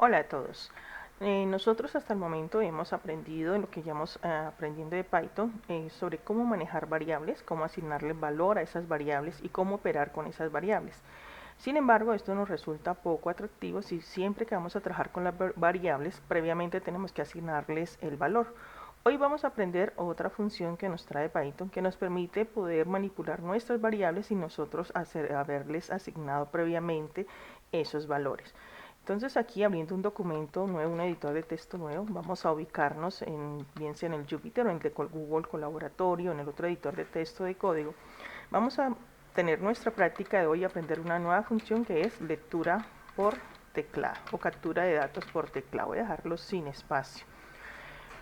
Hola a todos. Nosotros hasta el momento hemos aprendido en lo que llamamos aprendiendo de Python sobre cómo manejar variables, cómo asignarle valor a esas variables y cómo operar con esas variables. Sin embargo, esto nos resulta poco atractivo si siempre que vamos a trabajar con las variables, previamente tenemos que asignarles el valor. Hoy vamos a aprender otra función que nos trae Python que nos permite poder manipular nuestras variables y nosotros haberles asignado previamente esos valores. Entonces aquí abriendo un documento nuevo, un editor de texto nuevo, vamos a ubicarnos bien sea en el Jupyter o en el Google Colaboratorio, en el otro editor de texto de código. Vamos a tener nuestra práctica de hoy, aprender una nueva función que es lectura por teclado o captura de datos por teclado. Voy a dejarlo sin espacio.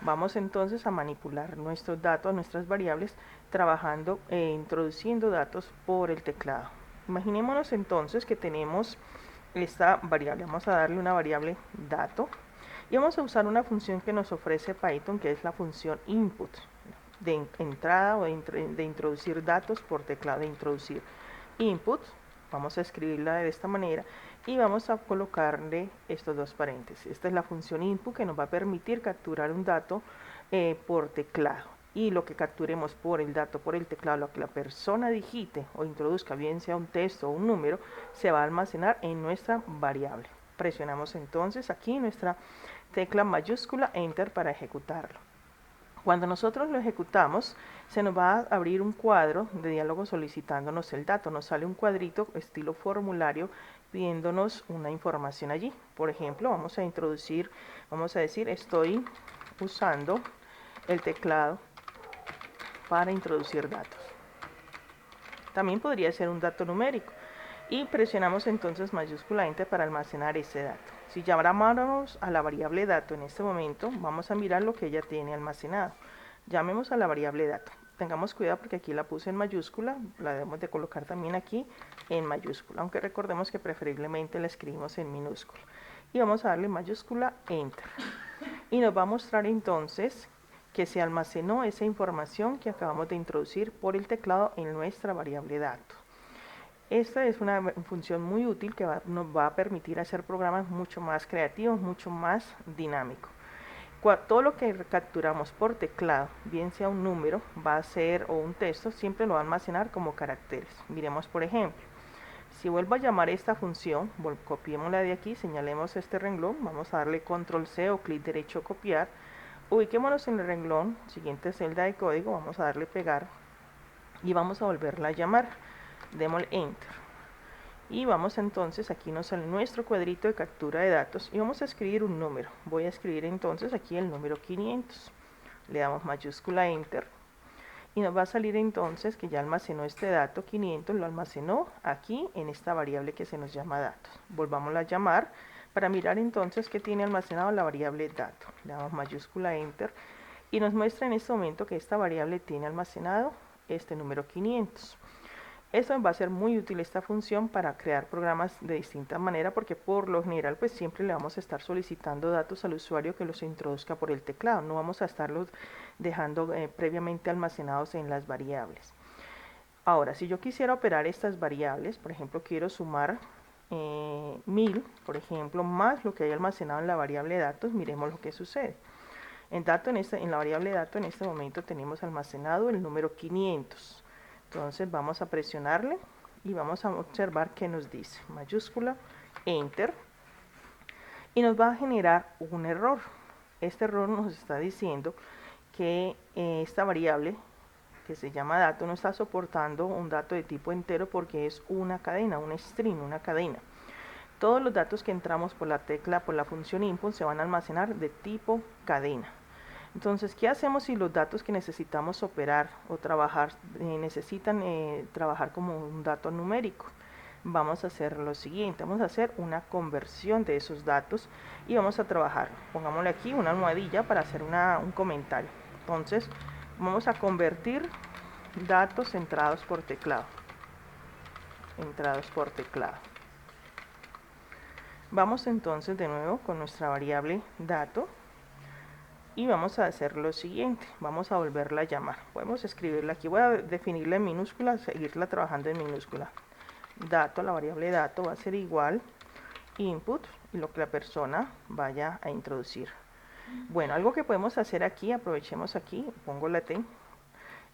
Vamos entonces a manipular nuestros datos, nuestras variables, trabajando e introduciendo datos por el teclado. Imaginémonos entonces que tenemos esta variable. Vamos a darle una variable dato y vamos a usar una función que nos ofrece Python, que es la función input, de entrada o de introducir datos por teclado, de introducir input. Vamos a escribirla de esta manera y vamos a colocarle estos dos paréntesis. Esta es la función input que nos va a permitir capturar un dato por teclado, y lo que capturemos por el dato, por el teclado, lo que la persona digite o introduzca, bien sea un texto o un número, se va a almacenar en nuestra variable. Presionamos entonces aquí nuestra tecla mayúscula Enter para ejecutarlo. Cuando nosotros lo ejecutamos, se nos va a abrir un cuadro de diálogo solicitándonos el dato. Nos sale un cuadrito estilo formulario pidiéndonos una información allí. Por ejemplo, vamos a introducir, vamos a decir, estoy usando el teclado para introducir datos. También podría ser un dato numérico. Y presionamos entonces mayúscula Enter para almacenar ese dato. Si llamáramos a la variable dato en este momento, vamos a mirar lo que ella tiene almacenado. Llamemos a la variable dato. Tengamos cuidado porque aquí la puse en mayúscula, la debemos de colocar también aquí en mayúscula, aunque recordemos que preferiblemente la escribimos en minúscula. Y vamos a darle mayúscula Enter. Y nos va a mostrar entonces que se almacenó esa información que acabamos de introducir por el teclado en nuestra variable dato. Esta es una función muy útil que nos va a permitir hacer programas mucho más creativos, mucho más dinámicos. Todo lo que capturamos por teclado, bien sea un número, va a ser o un texto, siempre lo va a almacenar como caracteres. Miremos por ejemplo, si vuelvo a llamar esta función, copiémosla de aquí, señalemos este renglón, vamos a darle control C o clic derecho copiar, ubiquémonos en el renglón, siguiente celda de código, vamos a darle pegar y vamos a volverla a llamar. Démosle Enter. Y vamos entonces, aquí nos sale nuestro cuadrito de captura de datos y vamos a escribir un número. Voy a escribir entonces aquí el número 500. Le damos mayúscula Enter y nos va a salir entonces que ya almacenó este dato 500, lo almacenó aquí en esta variable que se nos llama datos. Volvámosla a llamar para mirar entonces que tiene almacenado la variable dato. Le damos mayúscula Enter y nos muestra en este momento que esta variable tiene almacenado este número 500. Esto va a ser muy útil esta función para crear programas de distinta manera, porque por lo general pues siempre le vamos a estar solicitando datos al usuario que los introduzca por el teclado, no vamos a estarlos dejando previamente almacenados en las variables. Ahora, si yo quisiera operar estas variables, por ejemplo quiero sumar 1000, por ejemplo, más lo que hay almacenado en la variable datos, miremos lo que sucede. En la variable dato en este momento tenemos almacenado el número 500. Entonces vamos a presionarle y vamos a observar que nos dice mayúscula Enter y nos va a generar un error. Este error nos está diciendo que esta variable que se llama dato no está soportando un dato de tipo entero porque es una cadena, un string, una cadena. Todos los datos que entramos por la función input se van a almacenar de tipo cadena. Entonces, ¿qué hacemos si los datos que necesitamos operar o trabajar necesitan trabajar como un dato numérico? Vamos a hacer lo siguiente, vamos a hacer una conversión de esos datos y vamos a trabajar, pongámosle aquí una almohadilla para hacer un comentario. Entonces, vamos a convertir datos entrados por teclado. Vamos entonces de nuevo con nuestra variable dato y vamos a hacer lo siguiente, vamos a volverla a llamar. Podemos escribirla aquí, voy a definirla en minúscula, seguirla trabajando en minúscula. Dato, la variable dato va a ser igual input y lo que la persona vaya a introducir. Bueno, algo que podemos hacer aquí, aprovechemos aquí, pongo la T.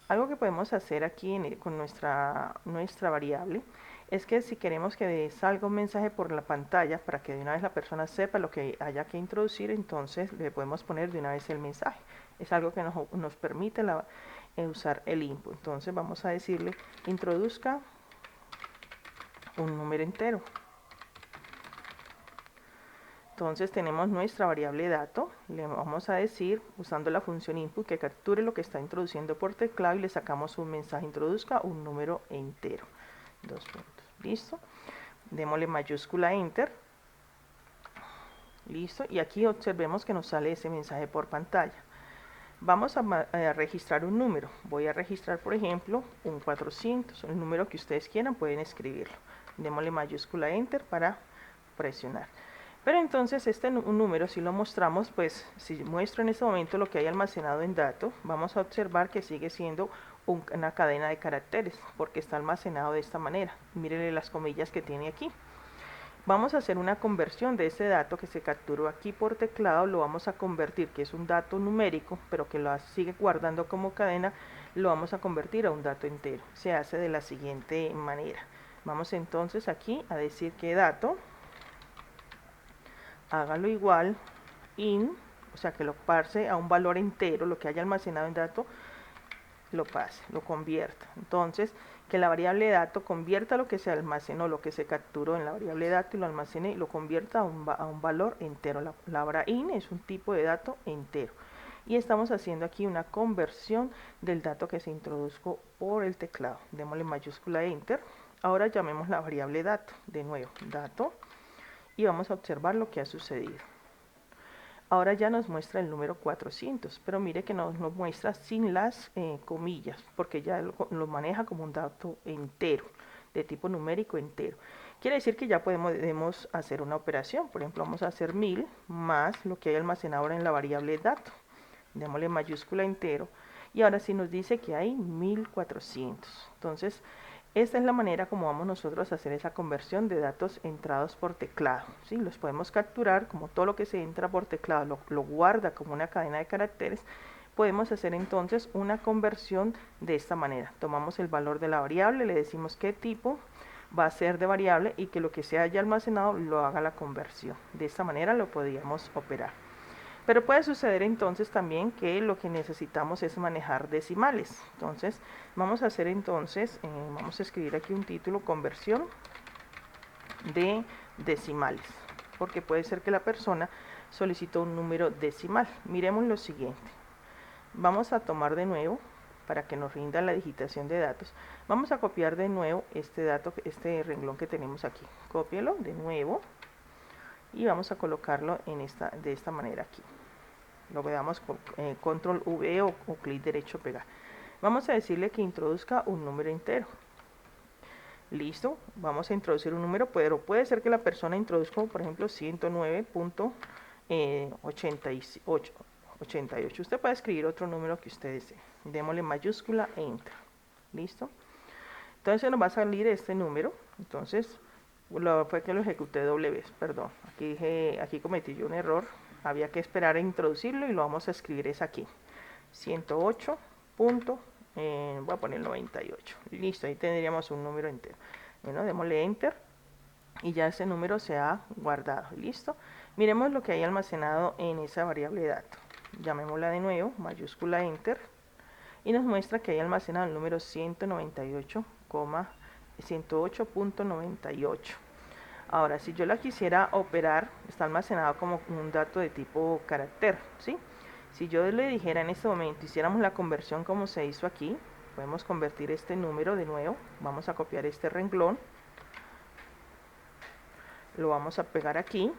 Algo que podemos hacer aquí con nuestra variable es que si queremos que salga un mensaje por la pantalla para que de una vez la persona sepa lo que haya que introducir, entonces le podemos poner de una vez el mensaje. Es algo que nos permite usar el input. Entonces vamos a decirle introduzca un número entero. Entonces tenemos nuestra variable dato, le vamos a decir, usando la función input, que capture lo que está introduciendo por teclado y le sacamos un mensaje, introduzca un número entero. 2 puntos. ¿Listo? Démosle mayúscula enter. Listo. Y aquí observemos que nos sale ese mensaje por pantalla. Vamos a registrar un número. Voy a registrar, por ejemplo, un 400. El número que ustedes quieran pueden escribirlo. Démosle mayúscula enter para presionar. Pero entonces un número, si lo mostramos, pues si muestro en este momento lo que hay almacenado en dato, vamos a observar que sigue siendo una cadena de caracteres, porque está almacenado de esta manera. Mírenle las comillas que tiene aquí. Vamos a hacer una conversión de ese dato que se capturó aquí por teclado, lo vamos a convertir, que es un dato numérico, pero que lo sigue guardando como cadena, lo vamos a convertir a un dato entero. Se hace de la siguiente manera. Vamos entonces aquí a decir que dato, hágalo igual in, o sea que lo pase a un valor entero, lo que haya almacenado en dato, lo pase, lo convierta. Entonces, que la variable dato convierta lo que se almacenó, lo que se capturó en la variable dato y lo almacene y lo convierta a un valor entero. La palabra in es un tipo de dato entero. Y estamos haciendo aquí una conversión del dato que se introdujo por el teclado. Démosle mayúscula enter. Ahora llamemos la variable dato, de nuevo, dato. Y vamos a observar lo que ha sucedido. Ahora ya nos muestra el número 400, pero mire que nos muestra sin las comillas, porque ya lo maneja como un dato entero, de tipo numérico entero. Quiere decir que ya podemos hacer una operación. Por ejemplo, vamos a hacer 1000 más lo que hay almacenado ahora en la variable dato. Démosle mayúscula entero. Y ahora sí nos dice que hay 1400. Entonces, esta es la manera como vamos nosotros a hacer esa conversión de datos entrados por teclado, ¿sí? Los podemos capturar, como todo lo que se entra por teclado lo guarda como una cadena de caracteres. Podemos hacer entonces una conversión de esta manera. Tomamos el valor de la variable, le decimos qué tipo va a ser de variable y que lo que se haya almacenado lo haga la conversión. De esta manera lo podríamos operar. Pero puede suceder entonces también que lo que necesitamos es manejar decimales. Entonces vamos a hacer entonces, vamos a escribir aquí un título, conversión de decimales. Porque puede ser que la persona solicitó un número decimal. Miremos lo siguiente. Vamos a tomar de nuevo, para que nos rinda la digitación de datos, vamos a copiar de nuevo este dato, este renglón que tenemos aquí. Cópielo de nuevo y vamos a colocarlo de esta manera aquí. Lo damos con control V o clic derecho pegar. Vamos a decirle que introduzca un número entero. Listo, vamos a introducir un número, pero puede ser que la persona introduzca, por ejemplo, 109.88. Usted puede escribir otro número que usted desee. Démosle mayúscula enter. Listo. Entonces nos va a salir este número. Entonces, fue que lo ejecuté doble vez, perdón. Aquí cometí yo un error. Había que esperar a introducirlo y lo vamos a escribir es aquí. 108. Voy a poner 98. Listo, ahí tendríamos un número entero. Bueno, démosle enter y ya ese número se ha guardado. Listo. Miremos lo que hay almacenado en esa variable dato. Llamémosla de nuevo, mayúscula enter, y nos muestra que hay almacenado el número 108.98. Ahora, si yo la quisiera operar, está almacenado como un dato de tipo carácter, ¿sí? Si yo le dijera en este momento, hiciéramos la conversión como se hizo aquí, podemos convertir este número de nuevo, vamos a copiar este renglón, lo vamos a pegar aquí,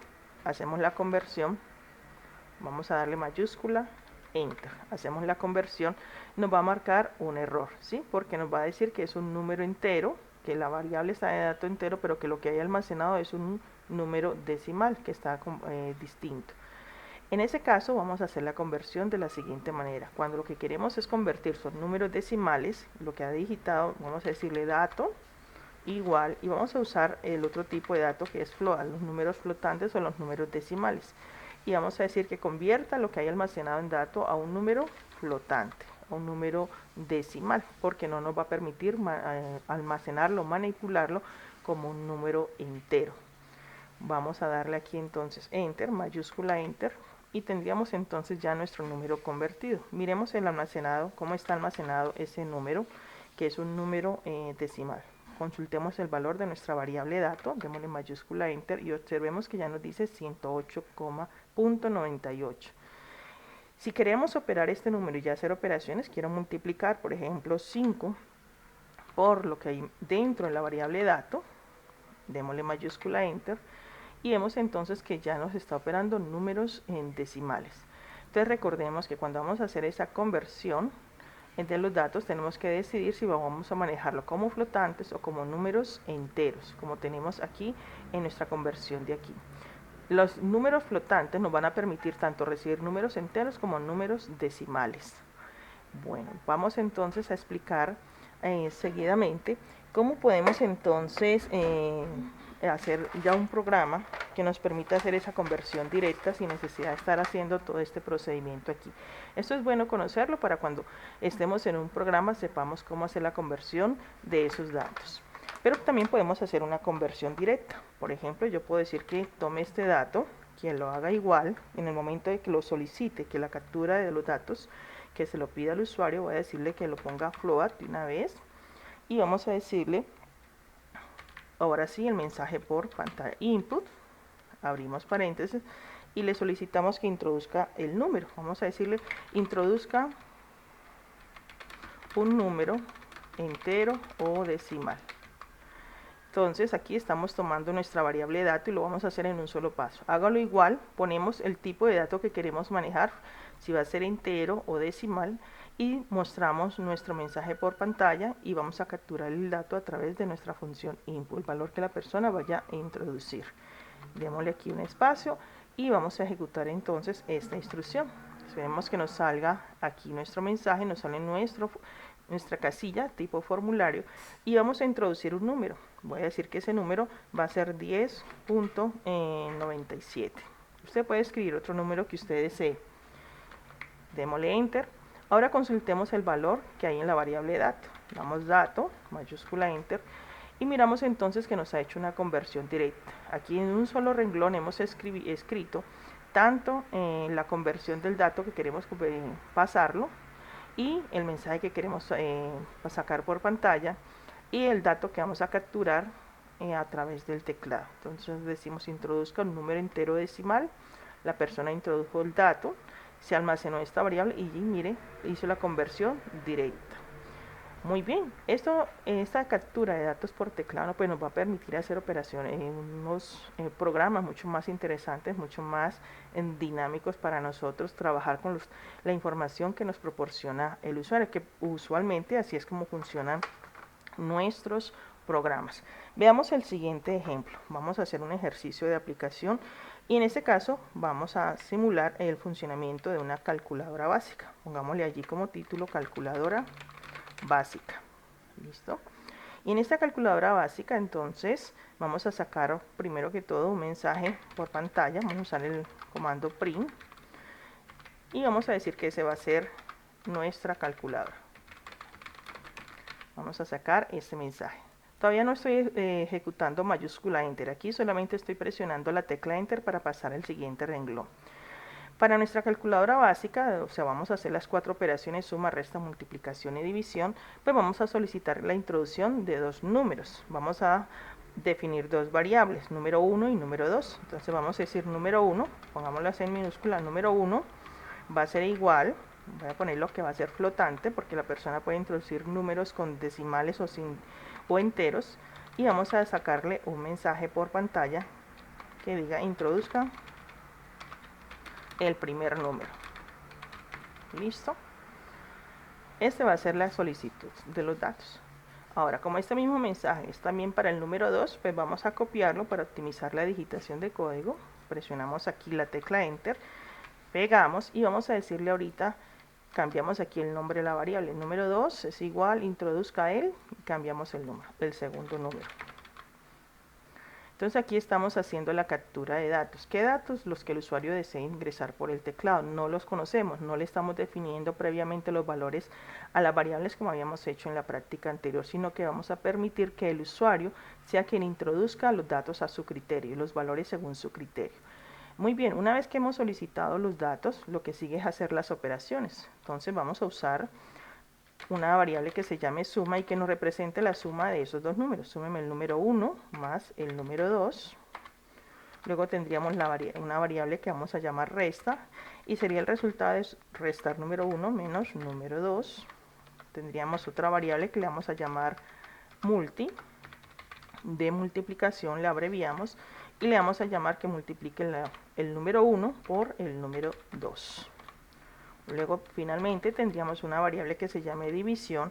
hacemos la conversión, vamos a darle mayúscula, enter, hacemos la conversión, nos va a marcar un error, ¿sí? Porque nos va a decir que es un número entero, que la variable está de dato entero, pero que lo que hay almacenado es un número decimal que está distinto. En ese caso vamos a hacer la conversión de la siguiente manera. Cuando lo que queremos es convertir son números decimales, lo que ha digitado, vamos a decirle dato igual, y vamos a usar el otro tipo de dato que es float, los números flotantes o los números decimales. Y vamos a decir que convierta lo que hay almacenado en dato a un número flotante, a un número decimal, porque no nos va a permitir almacenarlo, manipularlo como un número entero. Vamos a darle aquí entonces Enter, mayúscula Enter, y tendríamos entonces ya nuestro número convertido. Miremos el almacenado, cómo está almacenado ese número, que es un número decimal. Consultemos el valor de nuestra variable dato, démosle mayúscula Enter y observemos que ya nos dice 108,98. Si queremos operar este número y hacer operaciones, quiero multiplicar, por ejemplo, 5 por lo que hay dentro de la variable dato, démosle mayúscula Enter, y vemos entonces que ya nos está operando números en decimales. Entonces recordemos que cuando vamos a hacer esa conversión de los datos tenemos que decidir si vamos a manejarlo como flotantes o como números enteros, como tenemos aquí en nuestra conversión de aquí. Los números flotantes nos van a permitir tanto recibir números enteros como números decimales. Bueno, vamos entonces a explicar seguidamente cómo podemos entonces hacer ya un programa que nos permita hacer esa conversión directa sin necesidad de estar haciendo todo este procedimiento aquí. Esto es bueno conocerlo para cuando estemos en un programa sepamos cómo hacer la conversión de esos datos. Pero también podemos hacer una conversión directa. Por ejemplo, yo puedo decir que tome este dato, que lo haga igual en el momento de que lo solicite, que la captura de los datos que se lo pida al usuario, voy a decirle que lo ponga float de una vez y vamos a decirle ahora sí el mensaje por pantalla input, abrimos paréntesis y le solicitamos que introduzca el número. Vamos a decirle introduzca un número entero o decimal. Entonces aquí estamos tomando nuestra variable dato y lo vamos a hacer en un solo paso. Hágalo igual, ponemos el tipo de dato que queremos manejar, si va a ser entero o decimal, y mostramos nuestro mensaje por pantalla y vamos a capturar el dato a través de nuestra función input, el valor que la persona vaya a introducir. Démosle aquí un espacio y vamos a ejecutar entonces esta instrucción. Esperemos que nos salga aquí nuestro mensaje, nos sale nuestra casilla tipo formulario y vamos a introducir un número. Voy a decir que ese número va a ser 10.97. Usted puede escribir otro número que usted desee. Démosle Enter. Ahora consultemos el valor que hay en la variable dato. Damos dato, mayúscula Enter, y miramos entonces que nos ha hecho una conversión directa. Aquí en un solo renglón hemos escrito tanto la conversión del dato que queremos pasarlo y el mensaje que queremos sacar por pantalla y el dato que vamos a capturar a través del teclado. Entonces decimos introduzca un número entero decimal, la persona introdujo el dato, se almacenó esta variable y mire, hizo la conversión directa. Muy bien, esta captura de datos por teclado pues nos va a permitir hacer operaciones en unos programas mucho más interesantes, mucho más dinámicos para nosotros, trabajar con la información que nos proporciona el usuario, que usualmente así es como funcionan nuestros programas. Veamos el siguiente ejemplo. Vamos a hacer un ejercicio de aplicación y en este caso vamos a simular el funcionamiento de una calculadora básica. Pongámosle allí como título calculadora básica. ¿Listo? Y en esta calculadora básica entonces vamos a sacar primero que todo un mensaje por pantalla. Vamos a usar el comando print y vamos a decir que ese va a ser nuestra calculadora. Vamos a sacar este mensaje. Todavía no estoy ejecutando mayúscula Enter. Aquí solamente estoy presionando la tecla Enter para pasar al siguiente renglón. Para nuestra calculadora básica, o sea, vamos a hacer las 4 operaciones suma, resta, multiplicación y división, pues vamos a solicitar la introducción de 2 números. Vamos a definir 2 variables, número 1 y número 2. Entonces vamos a decir número 1, pongámoslo así en minúscula, número 1 va a ser igual, voy a poner lo que va a ser flotante, porque la persona puede introducir números con decimales o enteros, y vamos a sacarle un mensaje por pantalla que diga introduzca el primer número. Listo. Este va a ser la solicitud de los datos. Ahora, como este mismo mensaje es también para el número 2, pues vamos a copiarlo para optimizar la digitación de código. Presionamos aquí la tecla Enter, pegamos y vamos a decirle ahorita cambiamos aquí el nombre de la variable. El número 2 es igual, introduzca él, y cambiamos el número, el segundo número. Entonces aquí estamos haciendo la captura de datos. ¿Qué datos? Los que el usuario desee ingresar por el teclado. No los conocemos, no le estamos definiendo previamente los valores a las variables como habíamos hecho en la práctica anterior, sino que vamos a permitir que el usuario sea quien introduzca los datos a su criterio, los valores según su criterio. Muy bien, una vez que hemos solicitado los datos, lo que sigue es hacer las operaciones. Entonces vamos a usar una variable que se llame suma y que nos represente la suma de esos dos números. Súmeme el número 1 más el número 2. Luego tendríamos una variable que vamos a llamar resta y sería el resultado de restar número 1 menos número 2. Tendríamos otra variable que le vamos a llamar multi. De multiplicación le abreviamos y le vamos a llamar que multiplique el número 1 por el número 2. Luego finalmente tendríamos una variable que se llame división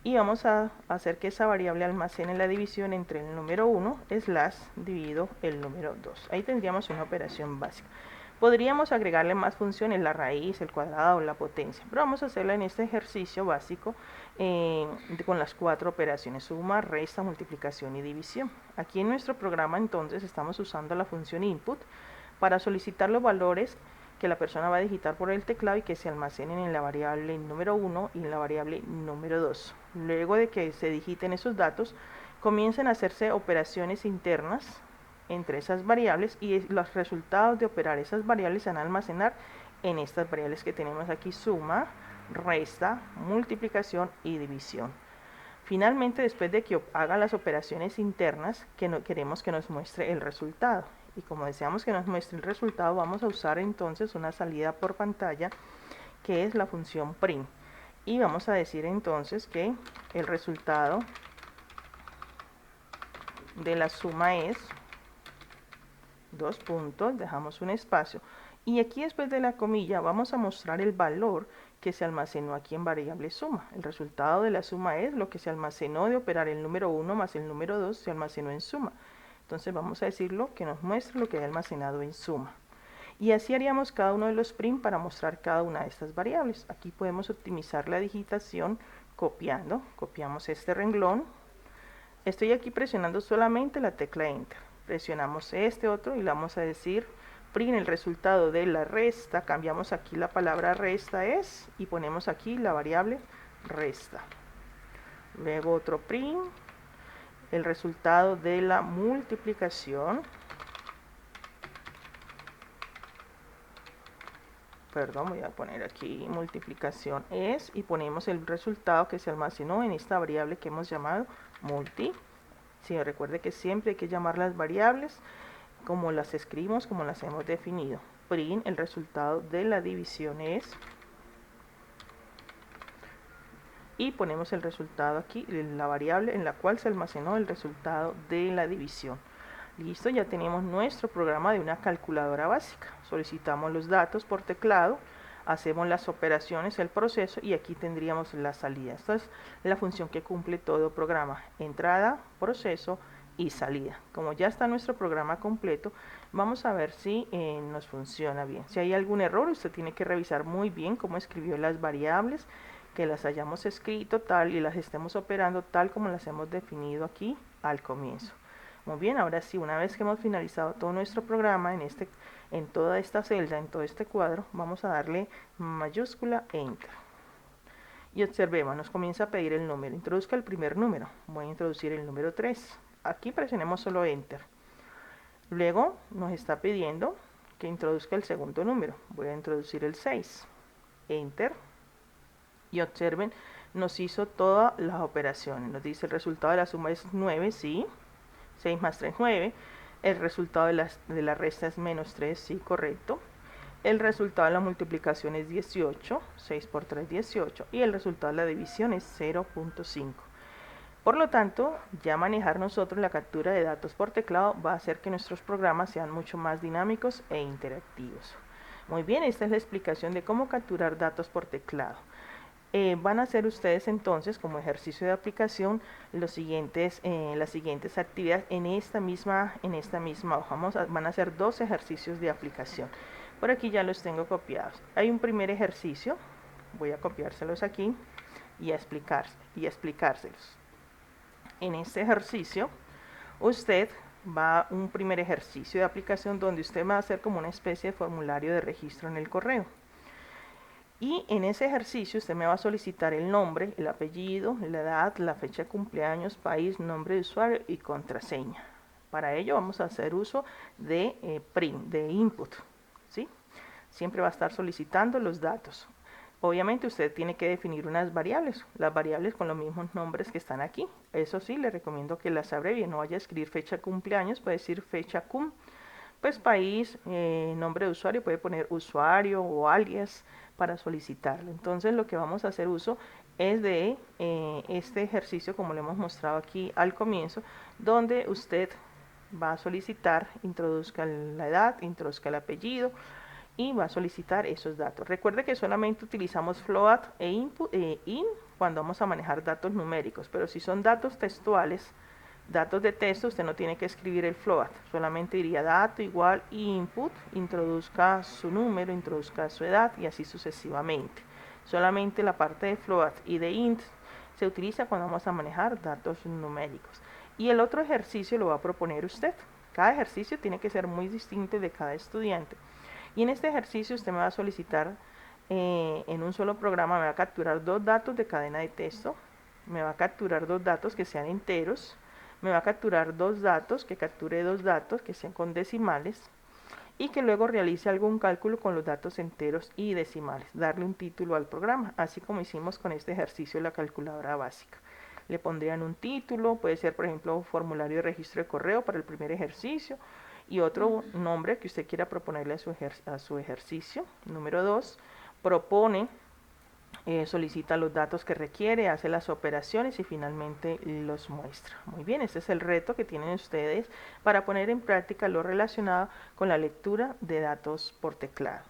y vamos a hacer que esa variable almacene la división entre el número 1 dividido el número 2. Ahí tendríamos una operación básica. Podríamos agregarle más funciones, la raíz, el cuadrado, la potencia, pero vamos a hacerla en este ejercicio básico con las 4 operaciones: suma, resta, multiplicación y división. Aquí en nuestro programa entonces estamos usando la función input para solicitar los valores que la persona va a digitar por el teclado y que se almacenen en la variable número 1 y en la variable número 2. Luego de que se digiten esos datos, comiencen a hacerse operaciones internas entre esas variables y los resultados de operar esas variables se van a almacenar en estas variables que tenemos aquí: suma, resta, multiplicación y división. Finalmente, después de que hagan las operaciones internas, queremos que nos muestre el resultado. Y como deseamos que nos muestre el resultado, vamos a usar entonces una salida por pantalla que es la función print. Y vamos a decir entonces que el resultado de la suma es, dos puntos, dejamos un espacio. Y aquí después de la comilla vamos a mostrar el valor que se almacenó aquí en variable suma. El resultado de la suma es lo que se almacenó de operar el número 1 más el número 2 se almacenó en suma. Entonces vamos a decirlo que nos muestre lo que hay almacenado en suma. Y así haríamos cada uno de los print para mostrar cada una de estas variables. Aquí podemos optimizar la digitación copiando. Copiamos este renglón. Estoy aquí presionando solamente la tecla Enter. Presionamos este otro y le vamos a decir print el resultado de la resta. Cambiamos aquí la palabra resta es y ponemos aquí la variable resta. Luego otro print el resultado de la multiplicación. Perdón, voy a poner aquí multiplicación es y ponemos el resultado que se almacenó en esta variable que hemos llamado multi. Sí, recuerde que siempre hay que llamar las variables como las escribimos, como las hemos definido. Print el resultado de la división es y ponemos el resultado aquí, la variable en la cual se almacenó el resultado de la división. Listo, ya tenemos nuestro programa de una calculadora básica. Solicitamos los datos por teclado, hacemos las operaciones, el proceso y aquí tendríamos la salida. Esta es la función que cumple todo programa: entrada, proceso y salida. Como ya está nuestro programa completo, vamos a ver si nos funciona bien. Si hay algún error, usted tiene que revisar muy bien cómo escribió las variables, que las hayamos escrito tal y las estemos operando tal como las hemos definido aquí al comienzo. Muy bien, ahora sí, una vez que hemos finalizado todo nuestro programa en toda esta celda, en todo este cuadro, vamos a darle mayúscula Enter. Y observemos, nos comienza a pedir el número. Introduzca el primer número. Voy a introducir el número 3. Aquí presionemos solo Enter. Luego nos está pidiendo que introduzca el segundo número. Voy a introducir el 6. Enter. Y observen, nos hizo todas las operaciones. Nos dice el resultado de la suma es 9, sí. 6 más 3, 9. El resultado de la resta es menos 3, sí, correcto. El resultado de la multiplicación es 18. 6 por 3, 18. Y el resultado de la división es 0.5. Por lo tanto, ya manejar nosotros la captura de datos por teclado va a hacer que nuestros programas sean mucho más dinámicos e interactivos. Muy bien, esta es la explicación de cómo capturar datos por teclado. Van a hacer ustedes entonces como ejercicio de aplicación las siguientes actividades en esta misma hoja. Van a hacer 2 ejercicios de aplicación. Por aquí ya los tengo copiados. Hay un primer ejercicio Voy a copiárselos aquí y a explicárselos. En este ejercicio, usted va a un primer ejercicio de aplicación donde usted va a hacer como una especie de formulario de registro en el correo. Y en ese ejercicio usted me va a solicitar el nombre, el apellido, la edad, la fecha de cumpleaños, país, nombre de usuario y contraseña. Para ello vamos a hacer uso de print, de input, ¿sí? Siempre va a estar solicitando los datos. Obviamente usted tiene que definir unas variables, las variables con los mismos nombres que están aquí. Eso sí, le recomiendo que las abrevie, no vaya a escribir fecha de cumpleaños, puede decir fecha cum, pues país, nombre de usuario, puede poner usuario o alias para solicitarlo. Entonces lo que vamos a hacer uso es de este ejercicio, como le hemos mostrado aquí al comienzo, donde usted va a solicitar, introduzca la edad, introduzca el apellido y va a solicitar esos datos. Recuerde que solamente utilizamos float e input, in cuando vamos a manejar datos numéricos, pero si son datos textuales, datos de texto, usted no tiene que escribir el float, solamente diría dato igual input, introduzca su número, introduzca su edad y así sucesivamente. Solamente la parte de float y de int se utiliza cuando vamos a manejar datos numéricos. Y el otro ejercicio lo va a proponer usted. Cada ejercicio tiene que ser muy distinto de cada estudiante. Y en este ejercicio usted me va a solicitar en un solo programa, me va a capturar dos datos de cadena de texto, me va a capturar dos datos que sean enteros, me va a capturar dos datos, que capture dos datos que sean con decimales y que luego realice algún cálculo con los datos enteros y decimales, darle un título al programa, así como hicimos con este ejercicio de la calculadora básica. Le pondrían un título, puede ser por ejemplo formulario de registro de correo para el primer ejercicio y otro nombre que usted quiera proponerle a su ejercicio. Número 2, propone solicita los datos que requiere, hace las operaciones y finalmente los muestra. Muy bien, ese es el reto que tienen ustedes para poner en práctica lo relacionado con la lectura de datos por teclado.